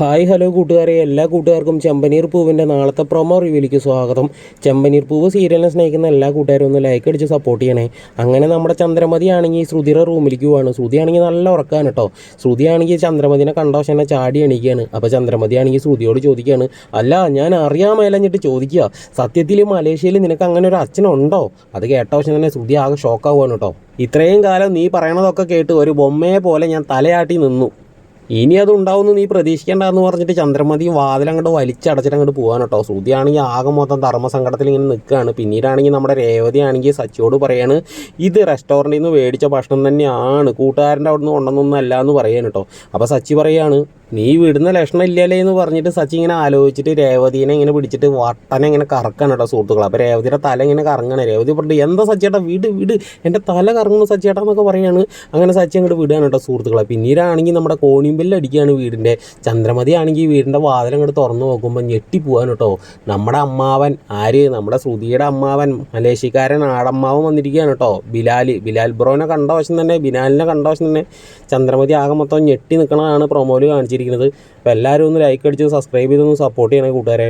Hi hello കൂട്ടുകാരെ, എല്ലാ കൂട്ടുകാർക്കും ചെമ്പനീർ പൂവിൻ്റെ നാളത്തെ പ്രൊമോ റിവ്യൂലേക്ക് സ്വാഗതം. ചെമ്പനീർ പൂവ് സീരിയലിനെ സ്നേഹിക്കുന്ന എല്ലാ കൂട്ടുകാരും ഒന്ന് ലൈക്ക് അടിച്ച് സപ്പോർട്ട് ചെയ്യണേ. അങ്ങനെ നമ്മുടെ ചന്ദ്രമതി ആണെങ്കിൽ ശ്രുതിയുടെ റൂമിലേക്ക് പോവാണ്. ശ്രുതി ആണെങ്കിൽ നല്ല ഉറക്കാണ് കേട്ടോ. ശ്രുതി ആണെങ്കിൽ ചന്ദ്രമതിനെ കണ്ട പക്ഷേ എന്നെ ചാടി എണീക്കുകയാണ്. അപ്പോൾ ചന്ദ്രമതി ആണെങ്കിൽ ശ്രുതിയോട് ചോദിക്കുകയാണ്, അല്ല ഞാൻ അറിയാൻ മേലഞ്ഞിട്ട് ചോദിക്കുക, സത്യത്തിൽ മലേഷ്യയിൽ നിനക്ക് അങ്ങനെ ഒരു അച്ഛനുണ്ടോ? അത് കേട്ട പക്ഷേ തന്നെ ശ്രുതി ആകെ ഷോക്കാവുകയാണ് കേട്ടോ. ഇത്രയും കാലം നീ പറയണതൊക്കെ കേട്ട് ഒരു ബൊമ്മയെ പോലെ ഞാൻ തലയാട്ടി നിന്നു, ഇനി അത് ഉണ്ടാവുമെന്ന് നീ പ്രതീക്ഷിക്കേണ്ടെന്ന് പറഞ്ഞിട്ട് ചന്ദ്രമതി വാതിലങ്ങോട്ട് വലിച്ചടച്ചിട്ട് അങ്ങോട്ട് പോകാൻ കേട്ടോ. ശ്രുതിയാണെങ്കിൽ ആകെ മൊത്തം ധർമ്മസങ്കടത്തിൽ ഇങ്ങനെ നിൽക്കുകയാണ്. പിന്നീടാണെങ്കിൽ നമ്മുടെ രേവതി ആണെങ്കിൽ സച്ചിയോട് പറയാണ്, ഇത് റെസ്റ്റോറൻറ്റിൽ നിന്ന് മേടിച്ച ഭക്ഷണം തന്നെയാണ്, കൂട്ടുകാരൻ്റെ അവിടെ നിന്ന് കൊണ്ടുവന്നൊന്നും അല്ല എന്ന് പറയാൻ കേട്ടോ. അപ്പോൾ സച്ചി പറയാണ്, നീ വിടുന്ന ലക്ഷണം ഇല്ലല്ലേ എന്ന് പറഞ്ഞിട്ട് സച്ചി ഇങ്ങനെ ആലോചിച്ചിട്ട് രേവതിനെ ഇങ്ങനെ പിടിച്ചിട്ട് വട്ടനെ ഇങ്ങനെ കറക്കാണ് കേട്ടോ സുഹൃത്തുക്കൾ. അപ്പോൾ രേവതിയുടെ തല ഇങ്ങനെ കറങ്ങണം. രേവതി പറഞ്ഞു, എന്താ സച്ചിയേട്ടാ വിട് എൻ്റെ തല കറങ്ങുന്നു സച്ചിയേട്ടാ എന്നൊക്കെ പറയാണ്. അങ്ങനെ സച്ചി അങ്ങോട്ട് വിടുകയാണ് കേട്ടോ സുഹൃത്തുക്കളെ. പിന്നീടാണെങ്കിൽ നമ്മുടെ കോണിമ്പെല്ല് അടിക്കുകയാണ് വീടിൻ്റെ. ചന്ദ്രമതി ആണെങ്കിൽ വീടിൻ്റെ വാതിലങ്ങോട്ട് തുറന്നു നോക്കുമ്പോൾ ഞെട്ടിപ്പോവാൻ കേട്ടോ. നമ്മുടെ അമ്മാവൻ നമ്മുടെ ശ്രുതിയുടെ അമ്മാവൻ മലേഷ്യക്കാരൻ ആടമ്മാവൻ വന്നിരിക്കുകയാണ് കേട്ടോ. ബിലാൽ ബ്രോനെ കണ്ട വശം തന്നെ, ബിലാലിനെ കണ്ട വശം തന്നെ ചന്ദ്രമതി ആകെ മൊത്തം ഞെട്ടി നിൽക്കണതാണ് പ്രൊമോയിൽ കാണിച്ചിരിക്കുന്നത്. അപ്പോൾ എല്ലാവരും ഒന്ന് ലൈക്ക് അടിച്ച് സബ്സ്ക്രൈബ് ചെയ്തൊന്ന് സപ്പോർട്ട് ചെയ്യണേ കൂട്ടുകാരെ.